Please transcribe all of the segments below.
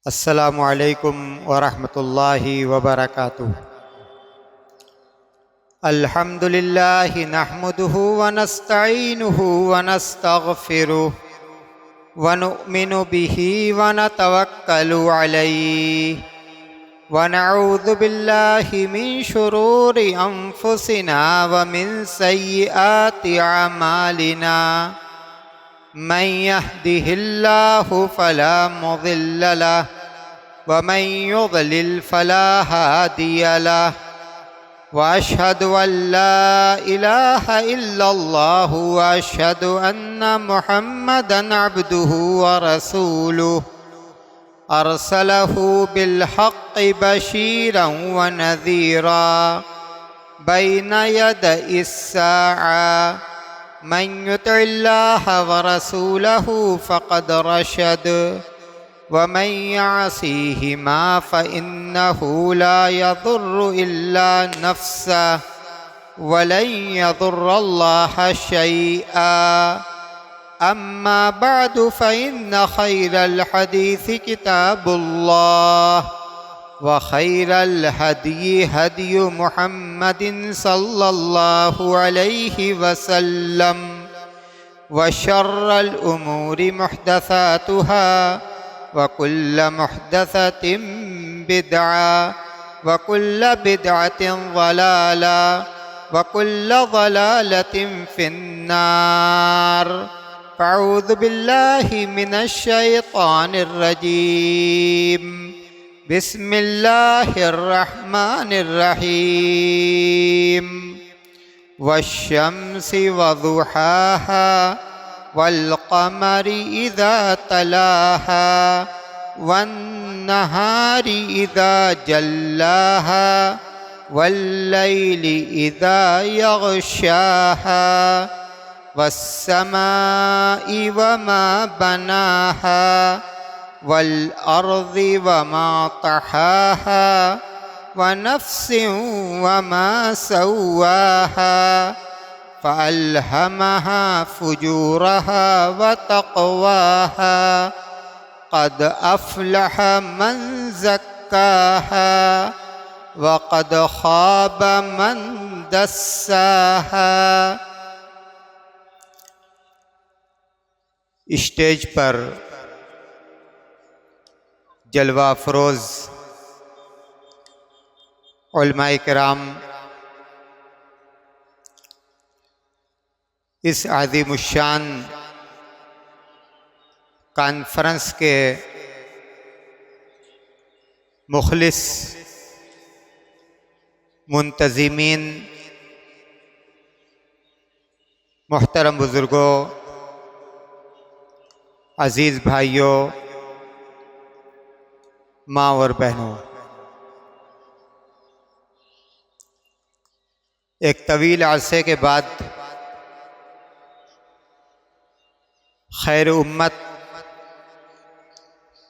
السلام علیکم ورحمۃ اللہ وبرکاتہ۔ الحمد للہ نحمده ونستعینه ونستغفره ونؤمن به ونتوکل علیہ ونعوذ باللہ من شرور انفسنا ومن سیئات اعمالنا من يهده الله فلا مضل له ومن يضلل فلا هادي له واشهد ان لا اله الا الله واشهد ان محمدا عبده ورسوله ارسله بالحق بشيرا ونذيرا بين يدي الساعه من يطع الله ورسوله فقد رشد ومن يعصيهما فإنه لا يضر إلا نفسه ولن يضر الله شيئا أما بعد فإن خير الحديث كتاب الله وخير الهدي هدي محمد صلى الله عليه وسلم وشر الأمور محدثاتها وكل محدثة بدعة وكل بدعة ضلالة وكل ضلالة في النار فأعوذ بالله من الشيطان الرجيم بسم الله الرحمن الرحيم والشمس وضحاها والقمر إذا تلاها والنهار إذا جلاها والليل إذا يغشاها والسماء وما بناها والأرض وما طحاها ونفس وما سواها فألهمها فجورها وتقواها قد أفلح من زكاها وقد خاب من دساها۔ اسٹیج پر جلوہ افروز علماء کرام اس عظیم الشان کانفرنس کے مخلص منتظمین، محترم بزرگوں، عزیز بھائیوں، ماں اور بہنوں، ایک طویل عرصے کے بعد خیر امت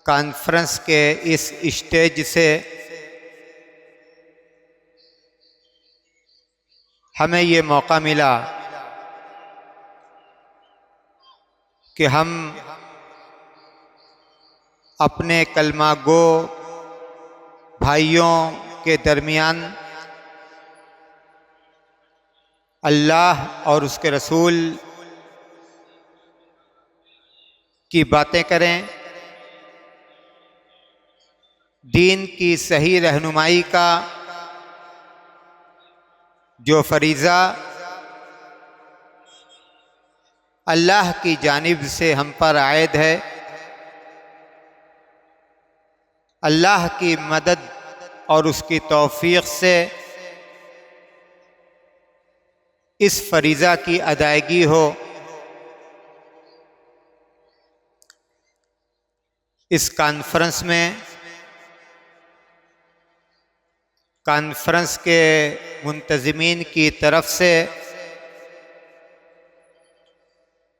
کانفرنس کے اس اسٹیج سے ہمیں یہ موقع ملا کہ ہم اپنے کلمہ گو بھائیوں کے درمیان اللہ اور اس کے رسول کی باتیں کریں، دین کی صحیح رہنمائی کا جو فریضہ اللہ کی جانب سے ہم پر عائد ہے، اللہ کی مدد اور اس کی توفیق سے اس فریضہ کی ادائیگی ہو، اس کانفرنس میں کانفرنس کے منتظمین کی طرف سے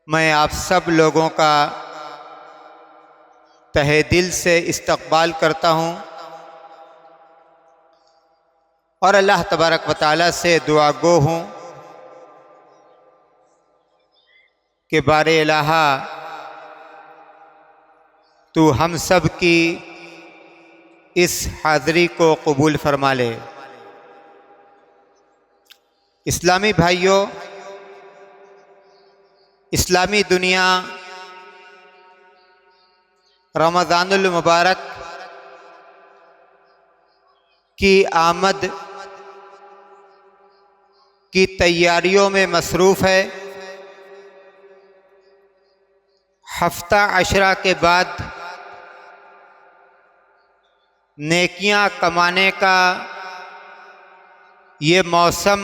میں آپ سب لوگوں کا تہہ دل سے استقبال کرتا ہوں اور اللہ تبارک و تعالیٰ سے دعا گو ہوں کہ بار الہ تو ہم سب کی اس حاضری کو قبول فرما لے۔ اسلامی بھائیوں، اسلامی دنیا رمضان المبارک کی آمد کی تیاریوں میں مصروف ہے۔ ہفتہ عشرہ کے بعد نیکیاں کمانے کا یہ موسم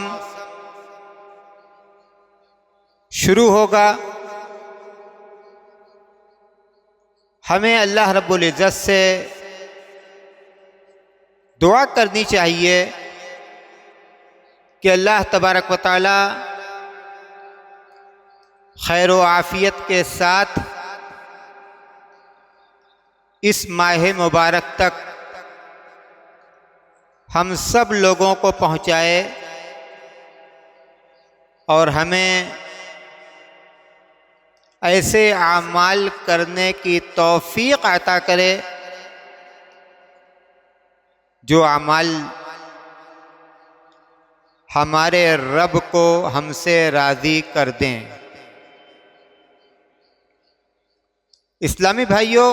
شروع ہوگا۔ ہمیں اللہ رب العزت سے دعا کرنی چاہیے کہ اللہ تبارک و تعالی خیر و عافیت کے ساتھ اس ماہ مبارک تک ہم سب لوگوں کو پہنچائے اور ہمیں ایسے اعمال کرنے کی توفیق عطا کرے جو اعمال ہمارے رب کو ہم سے راضی کر دیں۔ اسلامی بھائیوں،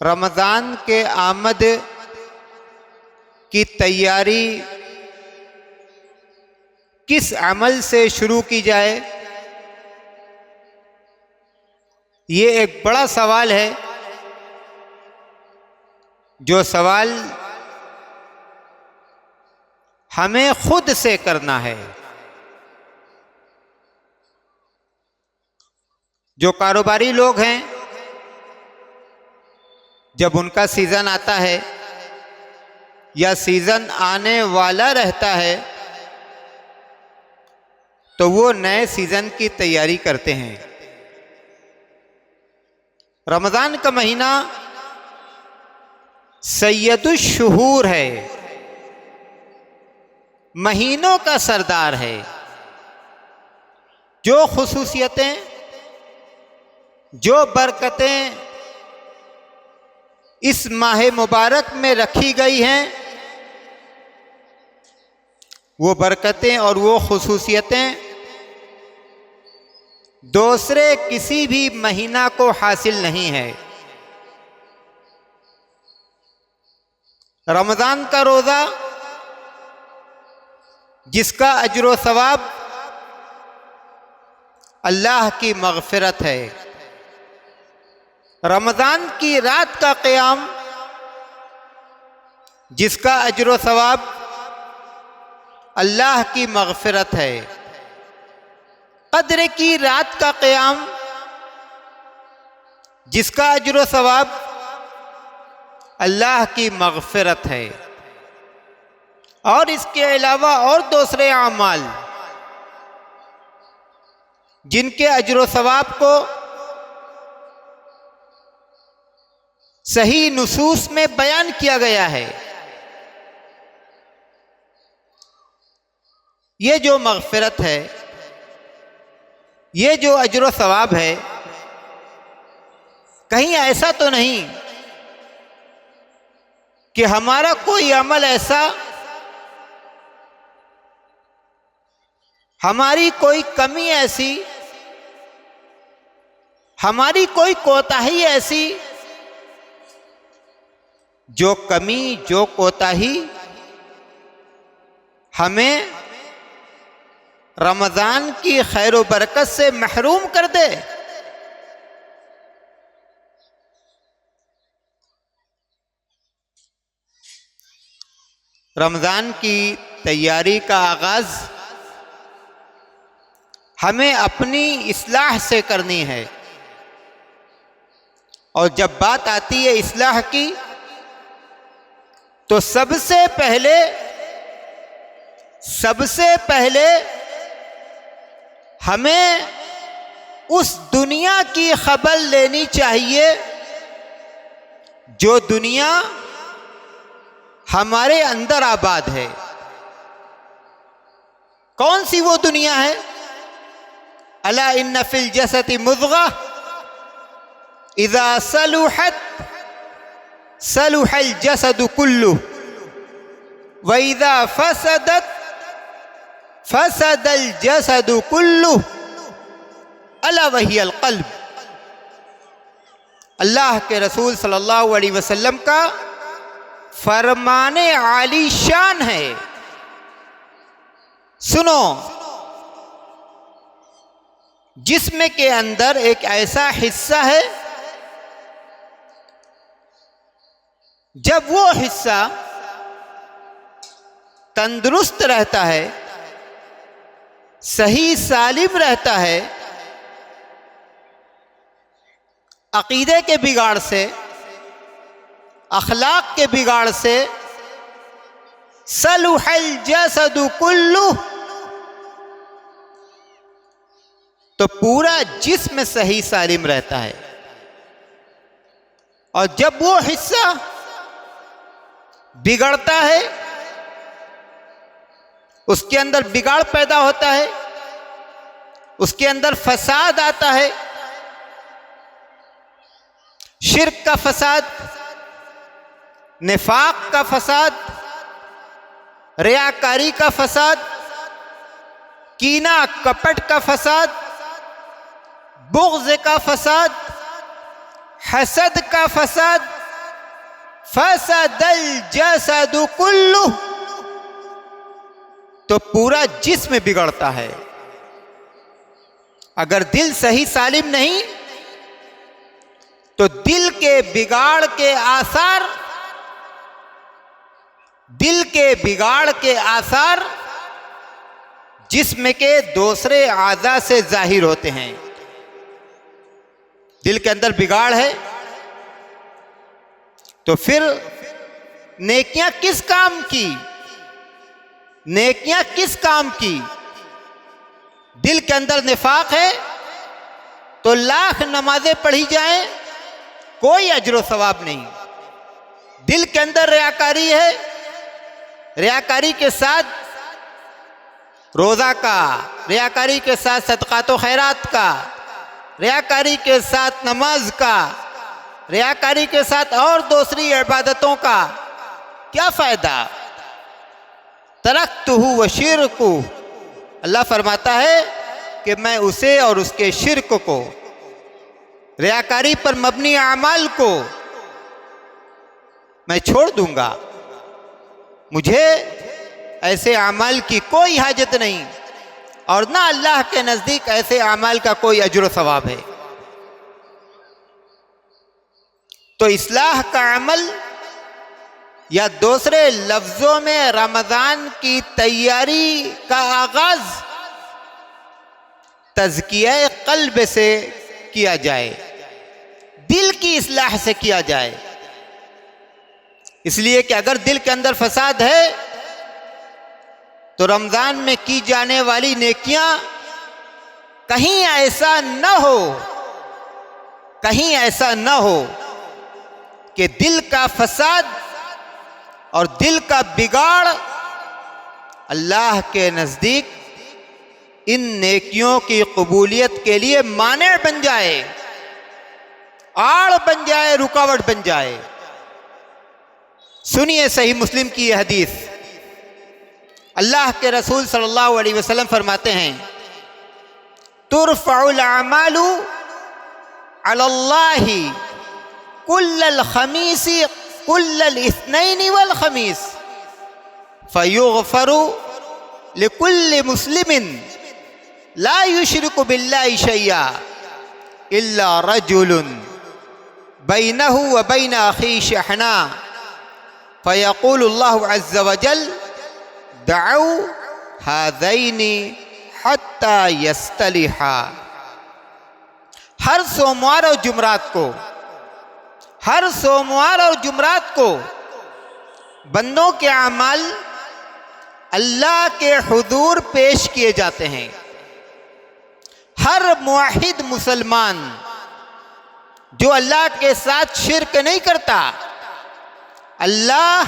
رمضان کے آمد کی تیاری کس عمل سے شروع کی جائے، یہ ایک بڑا سوال ہے، جو سوال ہمیں خود سے کرنا ہے۔ جو کاروباری لوگ ہیں، جب ان کا سیزن آتا ہے یا سیزن آنے والا رہتا ہے تو وہ نئے سیزن کی تیاری کرتے ہیں۔ رمضان کا مہینہ سید الشہور ہے، مہینوں کا سردار ہے۔ جو خصوصیتیں، جو برکتیں اس ماہ مبارک میں رکھی گئی ہیں، وہ برکتیں اور وہ خصوصیتیں دوسرے کسی بھی مہینہ کو حاصل نہیں ہے۔ رمضان کا روزہ جس کا اجر و ثواب اللہ کی مغفرت ہے، رمضان کی رات کا قیام جس کا اجر و ثواب اللہ کی مغفرت ہے، قدر کی رات کا قیام جس کا اجر و ثواب اللہ کی مغفرت ہے، اور اس کے علاوہ اور دوسرے اعمال جن کے اجر و ثواب کو صحیح نصوص میں بیان کیا گیا ہے۔ یہ جو مغفرت ہے، یہ جو اجر و ثواب ہے، کہیں ایسا تو نہیں کہ ہمارا کوئی عمل ایسا، ہماری کوئی کمی ایسی، ہماری کوئی کوتاہی ایسی، جو کمی، جو کوتاہی ہمیں رمضان کی خیر و برکت سے محروم کر دے۔ رمضان کی تیاری کا آغاز ہمیں اپنی اصلاح سے کرنی ہے، اور جب بات آتی ہے اصلاح کی تو سب سے پہلے ہمیں اس دنیا کی خبر لینی چاہیے جو دنیا ہمارے اندر آباد ہے۔ کون سی وہ دنیا ہے؟ الا ان فی الجسد مضغہ اذا صلحت صلح الجسد كله وإذا فسدت فسد الجسد كله ألا وهي القلب۔ اللہ کے رسول صلی اللہ علیہ وسلم کا فرمان عالی شان ہے۔ سنو، جسم کے اندر ایک ایسا حصہ ہے، جب وہ حصہ تندرست رہتا ہے، صحیح سالم رہتا ہے، عقیدے کے بگاڑ سے، اخلاق کے بگاڑ سے، صلح الجسد کلہ، تو پورا جسم صحیح سالم رہتا ہے۔ اور جب وہ حصہ بگڑتا ہے، اس کے اندر بگاڑ پیدا ہوتا ہے، اس کے اندر فساد آتا ہے، شرک کا فساد، نفاق کا فساد، ریاکاری کا فساد، کینہ کپٹ کا فساد، بغض کا فساد، حسد کا فساد، فسد الجسد کلہ، تو پورا جسم بگڑتا ہے۔ اگر دل صحیح سالم نہیں تو دل کے بگاڑ کے آثار، دل کے بگاڑ کے آثار جسم کے دوسرے اعضاء سے ظاہر ہوتے ہیں۔ دل کے اندر بگاڑ ہے تو پھر نیکیاں کس کام کی؟ نیکیاں کس کام کی؟ دل کے اندر نفاق ہے تو لاکھ نمازیں پڑھی جائیں، کوئی اجر و ثواب نہیں۔ دل کے اندر ریاکاری ہے، ریاکاری کے ساتھ روزہ کا، ریاکاری کے ساتھ صدقات و خیرات کا، ریاکاری کے ساتھ نماز کا، ریاکاری کے ساتھ اور دوسری عبادتوں کا، کیا فائدہ؟ ترکتہ وشرکہ، اللہ فرماتا ہے کہ میں اسے اور اس کے شرک کو، ریاکاری پر مبنی اعمال کو میں چھوڑ دوں گا۔ مجھے ایسے اعمال کی کوئی حاجت نہیں، اور نہ اللہ کے نزدیک ایسے اعمال کا کوئی اجر و ثواب ہے۔ تو اصلاح کا عمل، یا دوسرے لفظوں میں رمضان کی تیاری کا آغاز تزکیہ قلب سے کیا جائے، دل کی اصلاح سے کیا جائے۔ اس لیے کہ اگر دل کے اندر فساد ہے تو رمضان میں کی جانے والی نیکیاں کہیں ایسا نہ ہو، کہیں ایسا نہ ہو کہ دل کا فساد اور دل کا بگاڑ اللہ کے نزدیک ان نیکیوں کی قبولیت کے لیے مانع بن جائے، آڑ بن جائے، رکاوٹ بن جائے۔ سنیے صحیح مسلم کی یہ حدیث، اللہ کے رسول صلی اللہ علیہ وسلم فرماتے ہیں، ترفع الاعمال علی اللہ کل الخمیس کل الاثنین والخمیس فیغفر لکل مسلم لا یشرک باللہ شیئا الا رجل بینہ وبین اخیہ شحناء فیقول اللہ عز وجل دعوا ہذین حتی یصطلحا۔ ہر سوموار اور جمعرات کو، ہر سوموار اور جمعرات کو بندوں کے اعمال اللہ کے حضور پیش کیے جاتے ہیں۔ ہر موحد مسلمان جو اللہ کے ساتھ شرک نہیں کرتا، اللہ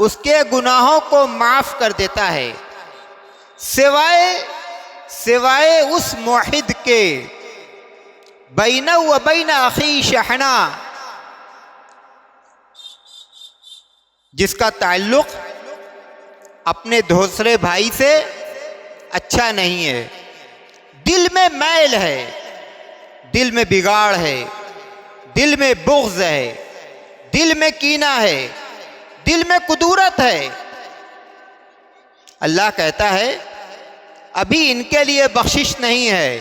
اس کے گناہوں کو معاف کر دیتا ہے، سوائے اس موحد کے بینہ و بین اخی شحناء، جس کا تعلق اپنے دوسرے بھائی سے اچھا نہیں ہے، دل میں میل ہے، دل میں بگاڑ ہے، دل میں بغض ہے، دل میں کینہ ہے، دل میں کدورت ہے، اللہ کہتا ہے ابھی ان کے لیے بخشش نہیں ہے۔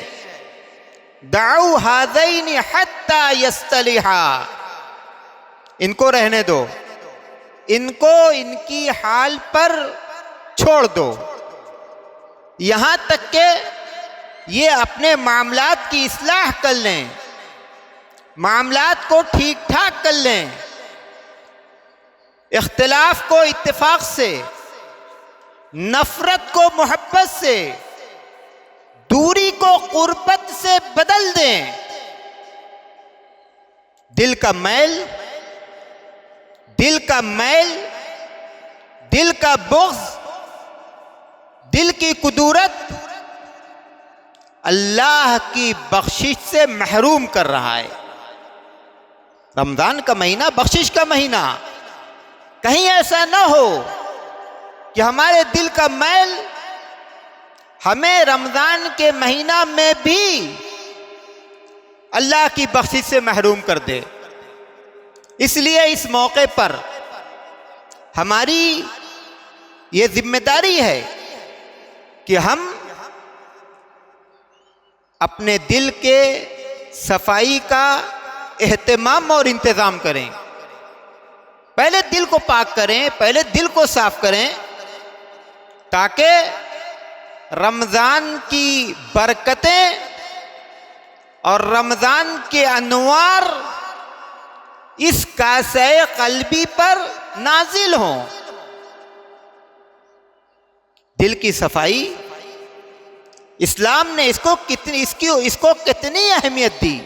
دعوا ہذین حتی یصطلحا، ان کو رہنے دو، ان کو ان کی حال پر چھوڑ دو، یہاں تک کہ یہ اپنے معاملات کی اصلاح کر لیں، معاملات کو ٹھیک ٹھاک کر لیں، اختلاف کو اتفاق سے، نفرت کو محبت سے، دوری کو قربت سے بدل دیں۔ دل کا میل، دل کا میل، دل کا بغض، دل کی کدورت اللہ کی بخشش سے محروم کر رہا ہے۔ رمضان کا مہینہ بخشش کا مہینہ، کہیں ایسا نہ ہو کہ ہمارے دل کا میل ہمیں رمضان کے مہینہ میں بھی اللہ کی بخشش سے محروم کر دے۔ اس لیے اس موقع پر ہماری یہ ذمہ داری ہے کہ ہم اپنے دل کے صفائی کا اہتمام اور انتظام کریں۔ پہلے دل کو پاک کریں، پہلے دل کو صاف کریں، تاکہ رمضان کی برکتیں اور رمضان کے انوار اس کاسہ قلبی پر نازل ہوں۔ دل کی صفائی، اسلام نے اس کو کتنی اہمیت دی۔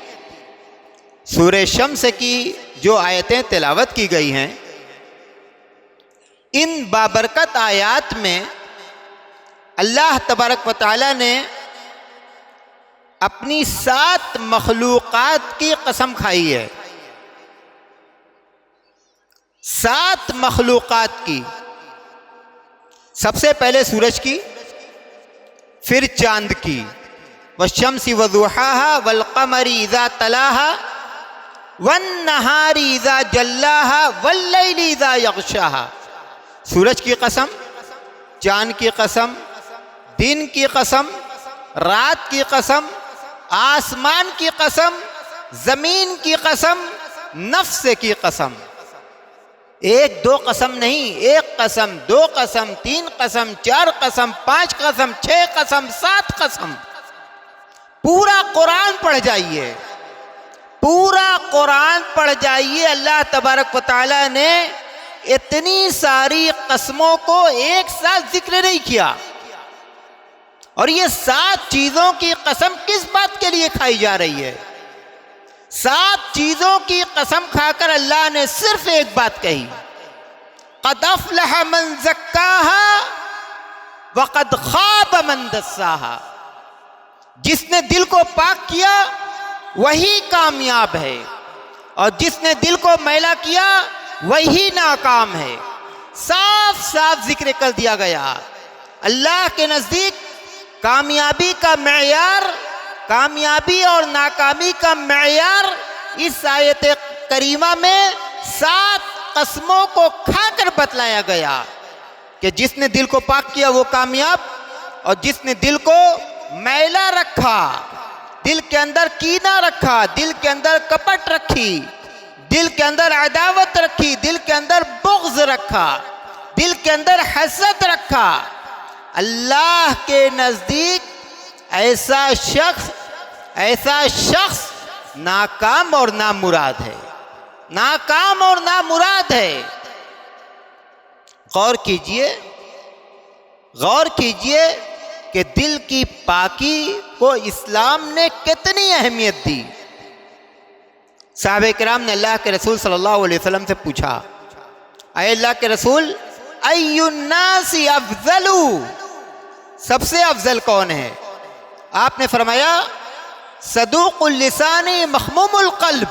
سورہ شمس کی جو آیتیں تلاوت کی گئی ہیں، ان بابرکت آیات میں اللہ تبارک و تعالی نے اپنی 7 مخلوقات کی قسم کھائی ہے۔ 7 مخلوقات کی، سب سے پہلے سورج کی، پھر چاند کی، والشمس وضحاها والقمر اذا تلاها والنہار اذا جلاها واللیل اذا یغشاها۔ سورج کی قسم، چاند کی قسم، دن کی قسم، رات کی قسم، آسمان کی قسم، زمین کی قسم، نفس کی قسم۔ ایک دو قسم نہیں، ایک قسم، 2 قسم، 3 قسم، 4 قسم، 5 قسم، 6 قسم، 7 قسم۔ پورا قرآن پڑھ جائیے، پورا قرآن پڑھ جائیے، اللہ تبارک و تعالی نے اتنی ساری قسموں کو ایک ساتھ ذکر نہیں کیا۔ اور یہ 7 چیزوں کی قسم کس بات کے لیے کھائی جا رہی ہے؟ 7 چیزوں کی قسم کھا کر اللہ نے صرف ایک بات کہی، قد افلح من زکاها وقد خاب من دساها۔ جس نے دل کو پاک کیا وہی کامیاب ہے، اور جس نے دل کو میلا کیا وہی ناکام ہے۔ صاف صاف ذکر کر دیا گیا۔ اللہ کے نزدیک کامیابی کا معیار، کامیابی اور ناکامی کا معیار اس آیت کریمہ میں 7 قسموں کو کھا کر بتلایا گیا کہ جس نے دل کو پاک کیا وہ کامیاب، اور جس نے دل کو میلا رکھا، دل کے اندر کینہ رکھا، دل کے اندر کپٹ رکھی، دل کے اندر عداوت رکھی، دل کے اندر بغض رکھا، دل کے اندر حسد رکھا، اللہ کے نزدیک ایسا شخص ناکام اور نامراد ہے، ناکام اور نامراد ہے۔ غور کیجئے کہ دل کی پاکی کو اسلام نے کتنی اہمیت دی۔ صحابہ کرام نے اللہ کے رسول صلی اللہ علیہ وسلم سے پوچھا، اے اللہ کے رسول، ای الناس افضل، سب سے افضل کون ہے؟ آپ نے فرمایا، صدوق اللسان مخموم القلب،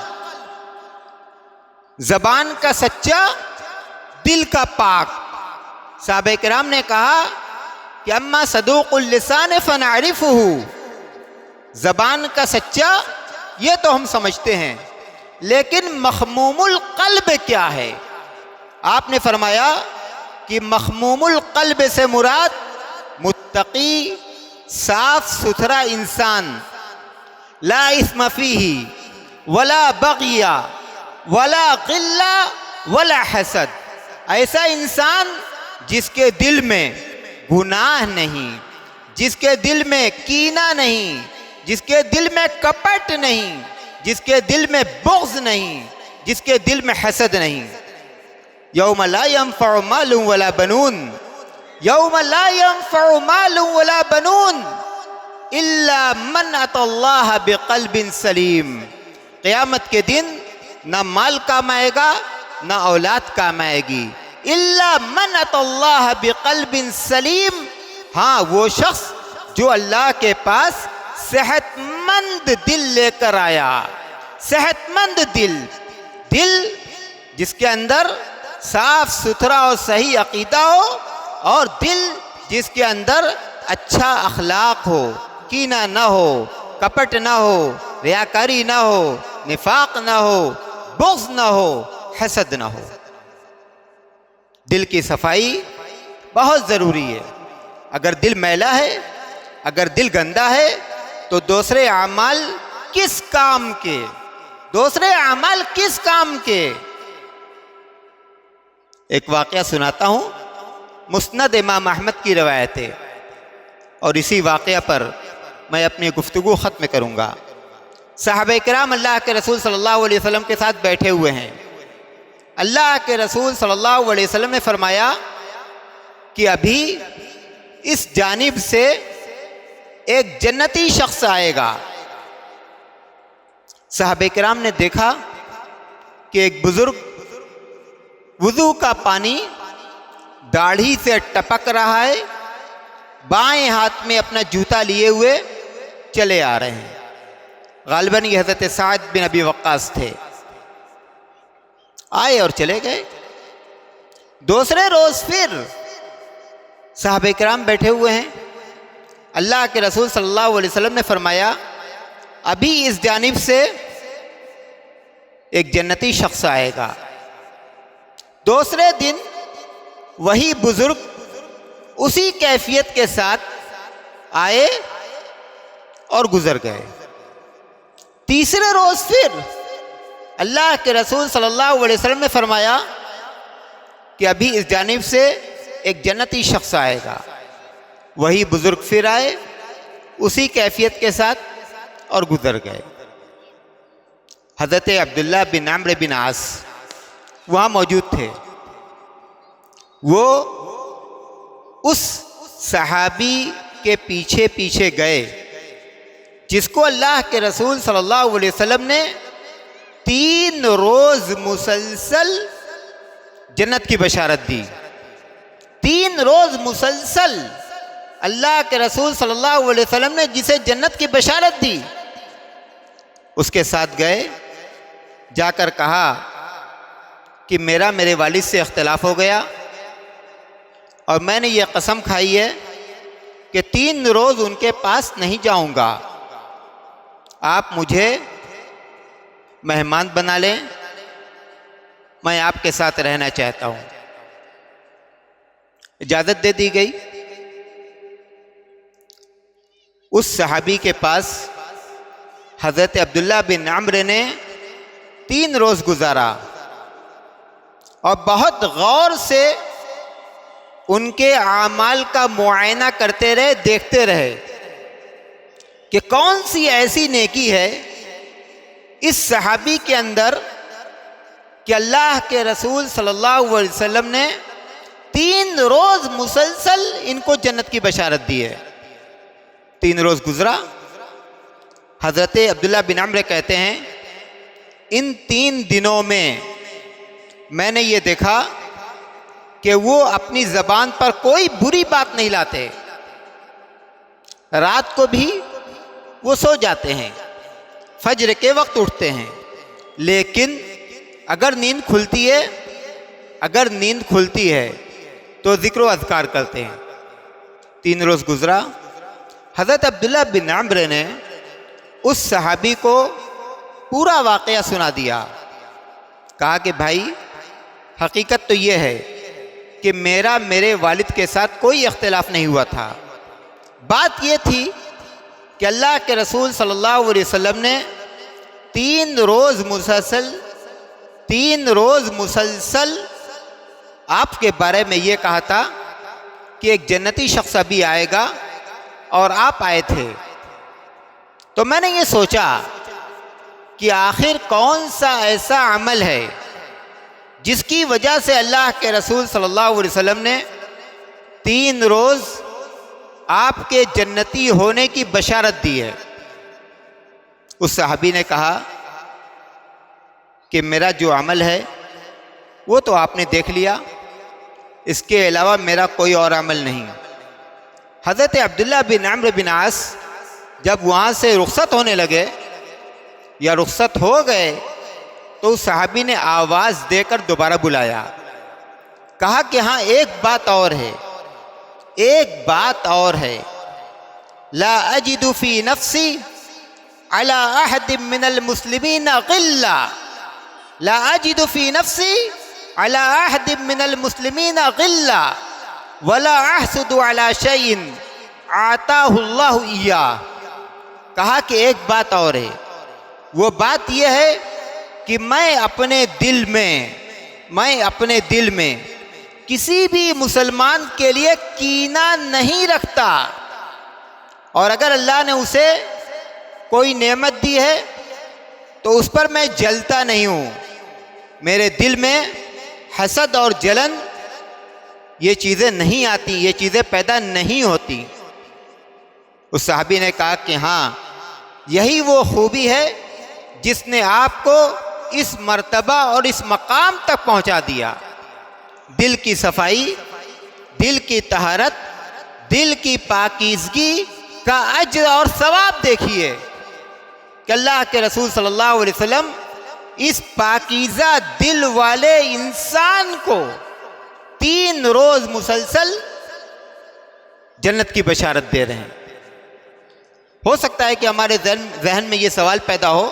زبان کا سچا، دل کا پاک. صحابہ کرام نے کہا کہ اما صدوق اللسان فنعرفہ، زبان کا سچا یہ تو ہم سمجھتے ہیں، لیکن مخموم القلب کیا ہے؟ آپ نے فرمایا کہ مخموم القلب سے مراد متقی، صاف ستھرا انسان، لا اثم فیہ ولا بغی ولا غل ولا حسد. ایسا انسان جس کے دل میں گناہ نہیں، جس کے دل میں کینہ نہیں، جس کے دل میں کپٹ نہیں، جس کے دل میں بغض نہیں، جس کے دل میں حسد نہیں. یوم لا ينفع مال ولا بنون، یوم لا ينفع مال ولا بنون الا من اتى اللہ بقلب سلیم. قیامت کے دن نہ مال کام آئے گا نہ اولاد کام آئے گی، الا من اتى اللہ بقلب سلیم. ہاں وہ شخص جو اللہ کے پاس صحت مند دل لے کر آیا. صحت مند دل، دل جس کے اندر صاف ستھرا اور صحیح عقیدہ ہو، اور دل جس کے اندر اچھا اخلاق ہو، کینہ نہ ہو، کپٹ نہ ہو، ریاکاری نہ ہو، نفاق نہ ہو، بغض نہ ہو، حسد نہ ہو. دل کی صفائی بہت ضروری ہے. اگر دل میلا ہے، اگر دل گندا ہے تو دوسرے اعمال کس کام کے؟ دوسرے اعمال کس کام کے؟ ایک واقعہ سناتا ہوں، مسند امام احمد کی روایت ہے، اور اسی واقعہ پر میں اپنی گفتگو ختم کروں گا. صحابہ کرام اللہ کے رسول صلی اللہ علیہ وسلم کے ساتھ بیٹھے ہوئے ہیں. اللہ کے رسول صلی اللہ علیہ وسلم نے فرمایا کہ ابھی اس جانب سے ایک جنتی شخص آئے گا. صحابہ کرام نے دیکھا کہ ایک بزرگ وضو کا پانی داڑھی سے ٹپک رہا ہے، بائیں ہاتھ میں اپنا جوتا لیے ہوئے چلے آ رہے ہیں. غالباً یہ حضرت سعد بن ابی وقاص تھے. آئے اور چلے گئے. دوسرے روز پھر صحابہ کرام بیٹھے ہوئے ہیں. اللہ کے رسول صلی اللہ علیہ وسلم نے فرمایا ابھی اس جانب سے ایک جنتی شخص آئے گا. دوسرے دن وہی بزرگ اسی کیفیت کے ساتھ آئے اور گزر گئے. تیسرے روز پھر اللہ کے رسول صلی اللہ علیہ وسلم نے فرمایا کہ ابھی اس جانب سے ایک جنتی شخص آئے گا. وہی بزرگ پھر آئے اسی کیفیت کے ساتھ اور گزر گئے. حضرت عبداللہ بن عمرو بن عاص وہاں موجود تھے. وہ اس صحابی کے پیچھے پیچھے گئے جس کو اللہ کے رسول صلی اللہ علیہ وسلم نے 3 روز مسلسل جنت کی بشارت دی. 3 روز مسلسل اللہ کے رسول صلی اللہ علیہ وسلم نے جسے جنت کی بشارت دی. اس کے ساتھ گئے، جا کر کہا کہ میرے والد سے اختلاف ہو گیا اور میں نے یہ قسم کھائی ہے کہ 3 روز ان کے پاس نہیں جاؤں گا. آپ مجھے مہمان بنا لیں، میں آپ کے ساتھ رہنا چاہتا ہوں. اجازت دے دی گئی. اس صحابی کے پاس حضرت عبداللہ بن عمرو نے 3 روز گزارا اور بہت غور سے ان کے اعمال کا معائنہ کرتے رہے، دیکھتے رہے کہ کون سی ایسی نیکی ہے اس صحابی کے اندر کہ اللہ کے رسول صلی اللہ علیہ وسلم نے 3 روز مسلسل ان کو جنت کی بشارت دی ہے. 3 روز گزرا. حضرت عبداللہ بن عمرو کہتے ہیں ان 3 دنوں میں نے یہ دیکھا کہ وہ اپنی زبان پر کوئی بری بات نہیں لاتے. رات کو بھی وہ سو جاتے ہیں، فجر کے وقت اٹھتے ہیں، لیکن اگر نیند کھلتی ہے اگر نیند کھلتی ہے تو ذکر و اذکار کرتے ہیں۔ 3 روز گزرا، حضرت عبداللہ بن عمرو نے اس صحابی کو پورا واقعہ سنا دیا۔ کہا کہ بھائی حقیقت تو یہ ہے کہ میرے والد کے ساتھ کوئی اختلاف نہیں ہوا تھا۔ بات یہ تھی کہ اللہ کے رسول صلی اللہ علیہ وسلم نے 3 روز مسلسل آپ کے بارے میں یہ کہا تھا کہ ایک جنتی شخص ابھی آئے گا، اور آپ آئے تھے۔ تو میں نے یہ سوچا کہ آخر کون سا ایسا عمل ہے جس کی وجہ سے اللہ کے رسول صلی اللہ علیہ وسلم نے 3 روز آپ کے جنتی ہونے کی بشارت دی ہے۔ اس صحابی نے کہا کہ میرا جو عمل ہے وہ تو آپ نے دیکھ لیا، اس کے علاوہ میرا کوئی اور عمل نہیں۔ حضرت عبداللہ بن عمرو بن عاص جب وہاں سے رخصت ہونے لگے یا رخصت ہو گئے تو اس صحابی نے آواز دے کر دوبارہ بلایا، کہا کہ ہاں ایک بات اور ہے، لا اجد فی نفسی علی احد من المسلمین غلا، لا اجد فی نفسی علی احد من المسلمین غلا ولا احسد علی شیء آتاہ اللہ ایاہ۔ کہا کہ ایک بات اور ہے، وہ بات یہ ہے کہ میں اپنے دل میں کسی بھی مسلمان کے لیے کینہ نہیں رکھتا، اور اگر اللہ نے اسے کوئی نعمت دی ہے تو اس پر میں جلتا نہیں ہوں۔ میرے دل میں حسد اور جلن یہ چیزیں نہیں آتی، یہ چیزیں پیدا نہیں ہوتی۔ اس صحابی نے کہا کہ ہاں یہی وہ خوبی ہے جس نے آپ کو اس مرتبہ اور اس مقام تک پہنچا دیا۔ دل کی صفائی، دل کی طہارت، دل کی پاکیزگی کا اجر اور ثواب دیکھیے کہ اللہ کے رسول صلی اللہ علیہ وسلم اس پاکیزہ دل والے انسان کو 3 روز مسلسل جنت کی بشارت دے رہے ہیں۔ ہو سکتا ہے کہ ہمارے ذہن میں یہ سوال پیدا ہو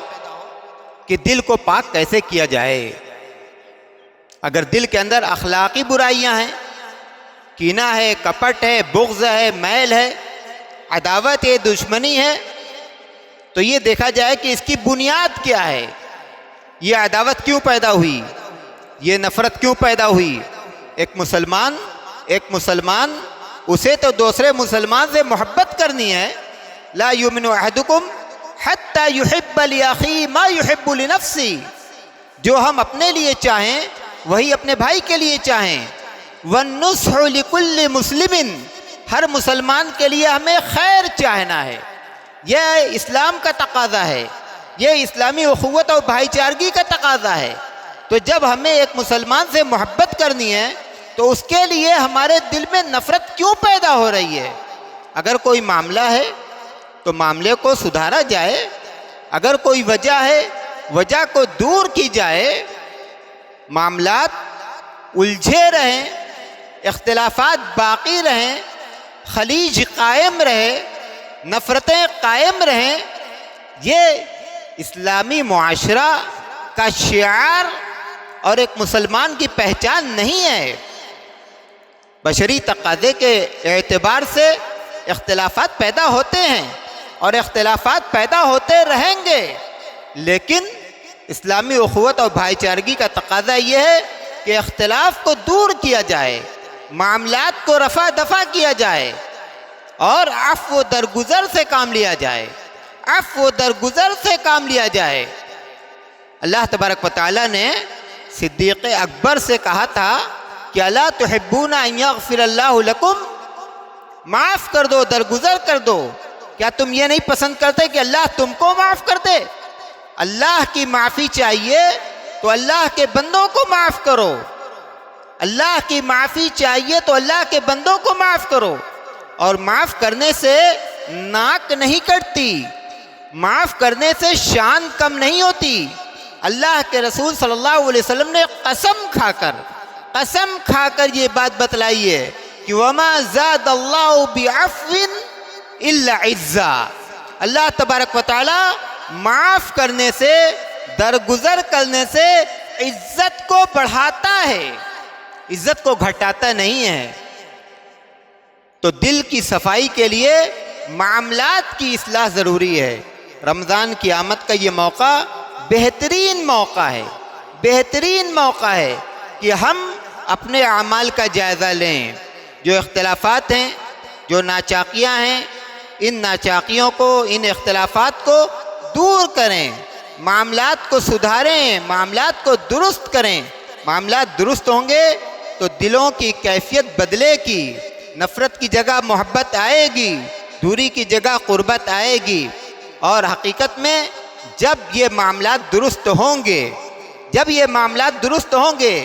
کہ دل کو پاک کیسے کیا جائے؟ اگر دل کے اندر اخلاقی برائیاں ہیں، کینہ ہے، کپٹ ہے، بغض ہے، میل ہے، عداوت ہے، دشمنی ہے، تو یہ دیکھا جائے کہ اس کی بنیاد کیا ہے۔ یہ عداوت کیوں پیدا ہوئی؟ یہ نفرت کیوں پیدا ہوئی؟ ایک مسلمان اسے تو دوسرے مسلمان سے محبت کرنی ہے۔ لا یؤمن احدکم حتی یحب لاخیہ ما یحب لنفسہ، جو ہم اپنے لیے چاہیں وہی اپنے بھائی کے لیے چاہیں۔ والنصح لکل مسلم، ہر مسلمان کے لیے ہمیں خیر چاہنا ہے۔ یہ اسلام کا تقاضا ہے، یہ اسلامی اخوت اور بھائی چارگی کا تقاضا ہے۔ تو جب ہمیں ایک مسلمان سے محبت کرنی ہے تو اس کے لیے ہمارے دل میں نفرت کیوں پیدا ہو رہی ہے؟ اگر کوئی معاملہ ہے تو معاملے کو سدھارا جائے، اگر کوئی وجہ ہے وجہ کو دور کی جائے۔ معاملات الجھے رہیں، اختلافات باقی رہیں، خلیج قائم رہے، نفرتیں قائم رہیں، یہ اسلامی معاشرہ کا شعار اور ایک مسلمان کی پہچان نہیں ہے۔ بشری تقاضے کے اعتبار سے اختلافات پیدا ہوتے ہیں اور اختلافات پیدا ہوتے رہیں گے، لیکن اسلامی اخوت اور بھائی چارگی کا تقاضا یہ ہے کہ اختلاف کو دور کیا جائے، معاملات کو رفع دفع کیا جائے اور عفو درگزر سے کام لیا جائے، عفو درگزر سے کام لیا جائے۔ اللہ تبارک و تعالیٰ نے صدیق اکبر سے کہا تھا کہ الا تحبون ان یغفر اللہ لکم، معاف کر دو، درگزر کر دو۔ کیا تم یہ نہیں پسند کرتے کہ اللہ تم کو معاف کر دے؟ اللہ کی معافی چاہیے تو اللہ کے بندوں کو معاف کرو، اللہ کی معافی چاہیے تو اللہ کے بندوں کو معاف کرو۔ اور معاف کرنے سے ناک نہیں کٹتی، معاف کرنے سے شان کم نہیں ہوتی۔ اللہ کے رسول صلی اللہ علیہ وسلم نے قسم کھا کر قسم کھا کر یہ بات بتلائی ہے کہ وما زاد اللہ بعفو الا عزا، اللہ تبارک و تعالی معاف کرنے سے، درگزر کرنے سے عزت کو بڑھاتا ہے، عزت کو گھٹاتا نہیں ہے۔ تو دل کی صفائی کے لیے معاملات کی اصلاح ضروری ہے۔ رمضان کی آمد کا یہ موقع بہترین موقع ہے، بہترین موقع ہے کہ ہم اپنے اعمال کا جائزہ لیں، جو اختلافات ہیں، جو ناچاقیاں ہیں، ان ناچاقیوں کو، ان اختلافات کو دور کریں، معاملات کو سدھاریں، معاملات کو درست کریں۔ معاملات درست ہوں گے تو دلوں کی کیفیت بدلے گی، نفرت کی جگہ محبت آئے گی، دوری کی جگہ قربت آئے گی۔ اور حقیقت میں جب یہ معاملات درست ہوں گے، جب یہ معاملات درست ہوں گے،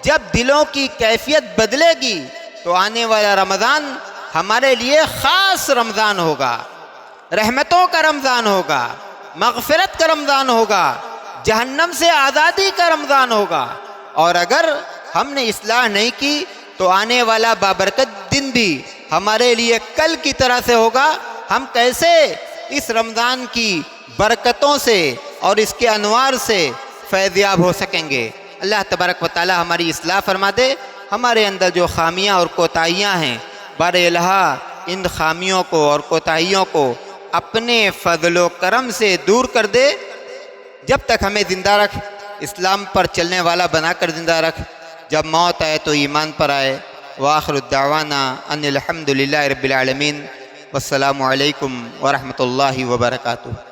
جب دلوں کی کیفیت بدلے گی تو آنے والا رمضان ہمارے لیے خاص رمضان ہوگا، رحمتوں کا رمضان ہوگا، مغفرت کا رمضان ہوگا، جہنم سے آزادی کا رمضان ہوگا۔ اور اگر ہم نے اصلاح نہیں کی تو آنے والا بابرکت دن بھی ہمارے لیے کل کی طرح سے ہوگا۔ ہم کیسے اس رمضان کی برکتوں سے اور اس کے انوار سے فیض یاب ہو سکیں گے؟ اللہ تبارک و تعالی ہماری اصلاح فرما دے، ہمارے اندر جو خامیاں اور کوتاہیاں ہیں بار الہا ان خامیوں کو اور کوتاہیوں کو اپنے فضل و کرم سے دور کر دے۔ جب تک ہمیں زندہ رکھ، اسلام پر چلنے والا بنا کر زندہ رکھ، جب موت آئے تو ایمان پر آئے۔ وآخر الدعوانا ان الحمد للہ رب العالمین، والسلام علیکم ورحمۃ اللہ وبرکاتہ۔